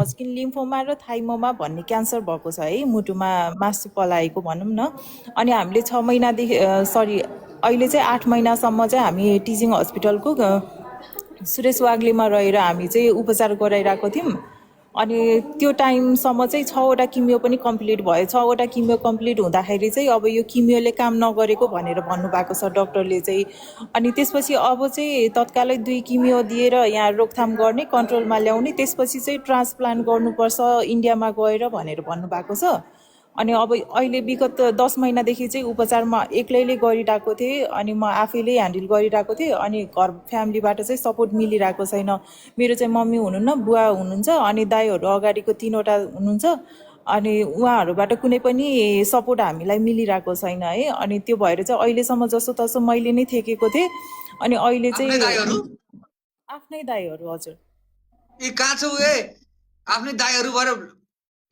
हस्किन lymphoma र thymoma भन्ने cancer भएको छ है, मुटुमा मासु पलाएको भनौँ न। अनि हामीले 6 महिनादेखि अहिले चाहिँ 8 महिनासम्म चाहिँ हामी टिचिङ हस्पिटलको सुरेश वाग्लेमा रहेर हामी चाहिँ उपचार गराइरहेको थियौँ। अनि त्यो टाइमसम्म चाहिँ 6वटा किमियो पनि कम्प्लिट भयो। 6वटा किमियो कम्प्लिट हुँदाखेरि चाहिँ अब यो किमियोले काम नगरेको भनेर भन्नुभएको छ डक्टरले चाहिँ। अनि त्यसपछि अब चाहिँ तत्कालै 2 किमियो दिएर यहाँ रोकथाम गर्ने, कन्ट्रोलमा ल्याउने, त्यसपछि चाहिँ ट्रान्सप्लान्ट गर्नुपर्छ इन्डियामा गएर भनेर भन्नुभएको छ। अनि अब अहिले विगत 10 महिनादेखि चाहिँ उपचार म एक्लैले गरिरहेको थिएँ। अनि म आफैले ह्यान्डल गरिरहेको थिएँ। अनि घर फ्यामिलीबाट चाहिँ सपोर्ट मिलिरहेको छैन। मेरो चाहिँ मम्मी हुनुहुन्न, बुवा हुनुहुन्छ, अनि दाइहरू अगाडिको 3वटा हुनुहुन्छ। अनि उहाँहरूबाट कुनै पनि सपोर्ट हामीलाई मिलिरहेको छैन है। अनि त्यो भएर चाहिँ अहिलेसम्म जसो तसो मैले नै थेकेको थिएँ। अनि अहिले चाहिँ आफ्नै दाइहरू। हजुर, ए कहाँ छौ ए? आफ्नै दाइहरू भएर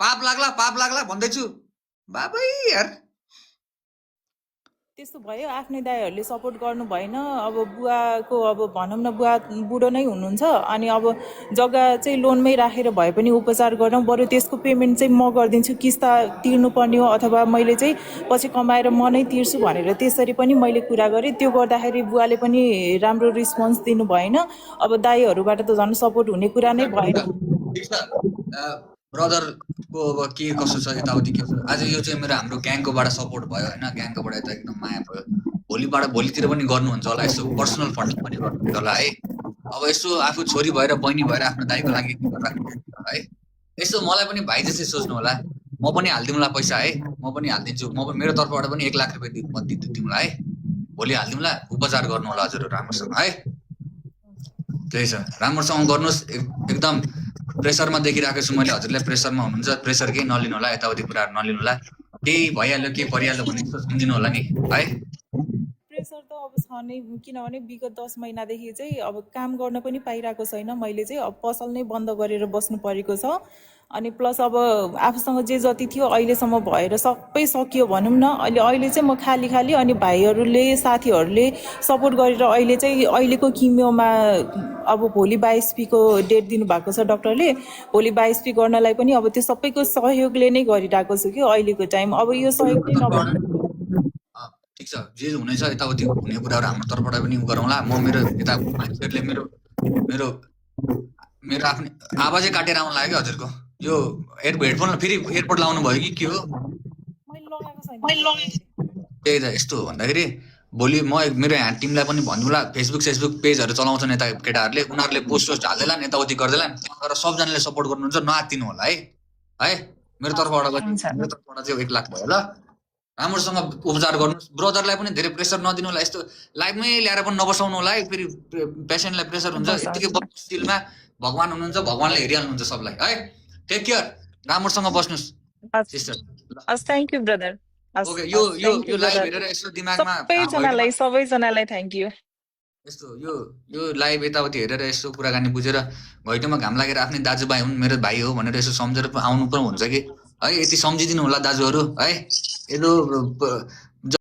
पाप लाग्ला भन्दैछु बाबै यार। त्यस्तो भयो, आफ्नै दाइहरूले सपोर्ट गर्नु भएन। अब बुवाको अब भनौँ न, बुवा बुढो नै हुनुहुन्छ। अनि अब जग्गा चाहिँ लोनमै राखेर भए पनि उपचार गरौँ, बरु त्यसको पेमेन्ट चाहिँ म गरिदिन्छु, किस्ता तिर्नुपर्ने हो, अथवा मैले चाहिँ पछि कमाएर म नै तिर्छु भनेर त्यसरी पनि मैले कुरा गरेँ। त्यो गर्दाखेरि बुवाले पनि राम्रो रिस्पोन्स दिनु भएन। अब दाइहरूबाट त झन् सपोर्ट हुने कुरा नै भएन। ब्रदरको अब के कसो छ यताउति के छ? आज यो चाहिँ मेरो हाम्रो ग्याङकोबाट सपोर्ट भयो होइन, ग्याङकोबाट त एकदम माया भयो। भोलितिर पनि गर्नुहुन्छ होला, यसो पर्सनल फन्ड पनि गर्नुहुन्छ होला है। अब यसो आफू छोरी भएर बहिनी भएर आफ्नो दाइको लागि है, यसो मलाई पनि भाइ जस्तै सोच्नु होला। म पनि हालिदिउँला पैसा है, म पनि हालिदिन्छु। मेरो तर्फबाट पनि 1 लाख रुपियाँ दिउँला है, भोलि हालिदिउँला। उपचार गर्नु होला हजुर राम्रोसँग है। त्यही छ, राम्रोसँग गर्नुहोस्। एकदम प्रेसरमा देखिरहेको छु मैले, हजुरले प्रेसरमा हुनुहुन्छ। प्रेसर केही नलिनु होला, यताउति कुराहरू नलिनु होला। केही भइहाल्यो के परिहाल्यो भन्ने सम्झिनु होला नि है। प्रेसर त अब छ नै, किनभने विगत 10 महिनादेखि चाहिँ अब काम गर्न पनि पाइरहेको छैन। मैले चाहिँ अब पसल नै बन्द गरेर बस्नु परेको छ। अनि प्लस अब आफूसँग जे जति थियो अहिलेसम्म भएर सबै सकियो भनौँ न। अहिले चाहिँ म खाली अनि भाइहरूले साथीहरूले सपोर्ट गरेर अहिले चाहिँ अहिलेको किमियोमा अब भोलि 22 को डेट दिनुभएको छ डक्टरले। भोलि 22 गर्नलाई पनि अब त्यो सबैको सहयोगले नै गरिरहेको छु कि अहिलेको टाइम। अब यो सहयोग नै नभए ठिक छ, जे हुनेछ यताउति हुने कुराहरू हाम्रो तर्फबाट पनि गरौँला। म मेरो यता मान्छेहरूले मेरो आफ्नै आवाजै काटेर आउनु लाग्यो हजुरको। यो हेडफोन फेरि एयरपोर्ट लाउनु भयो कि के हो? त्यही त, यस्तो भन्दाखेरि भोलि म मेरो यहाँ टिमलाई पनि भन्नुला, फेसबुक पेजहरू चलाउँछन् यता केटाहरूले, उनीहरूले पोस्ट हाल्दैला यताउति गर्दैला, तर सबजनाले सपोर्ट गर्नुहुन्छ, नआत्तिनु होला है। मेरो तर्फबाट चाहिँ 1 लाख भयो ल। राम्रोसँग उपचार गर्नुहोस्। ब्रदरलाई पनि धेरै प्रेसर नदिनु होला, यस्तो लाइफमै ल्याएर पनि नबसाउनु होला है। फेरि पेसेन्टलाई प्रेसर हुन्छ, यतिकै बस्तीमा भगवान हुनुहुन्छ, भगवानले हेरिहाल्नुहुन्छ सबलाई है। टेक केयर, राम्रोसँग बस्नुहोस् sister. Thank you brother. Okay, यो लाइभ हेरेर यसो दिमागमा सबैजनालाई थ्याङ्क यू। यस्तो यो लाइभ यताउति हेरेर यसो कुराकानी बुझेर घैटोमा घाम लागेर आफ्नै दाजुभाइ हुन्, मेरो भाइ हो भनेर यसो सम्झेर आउनु पनि हुन्छ कि है। यति सम्झिदिनु होला दाजुहरू है। यदो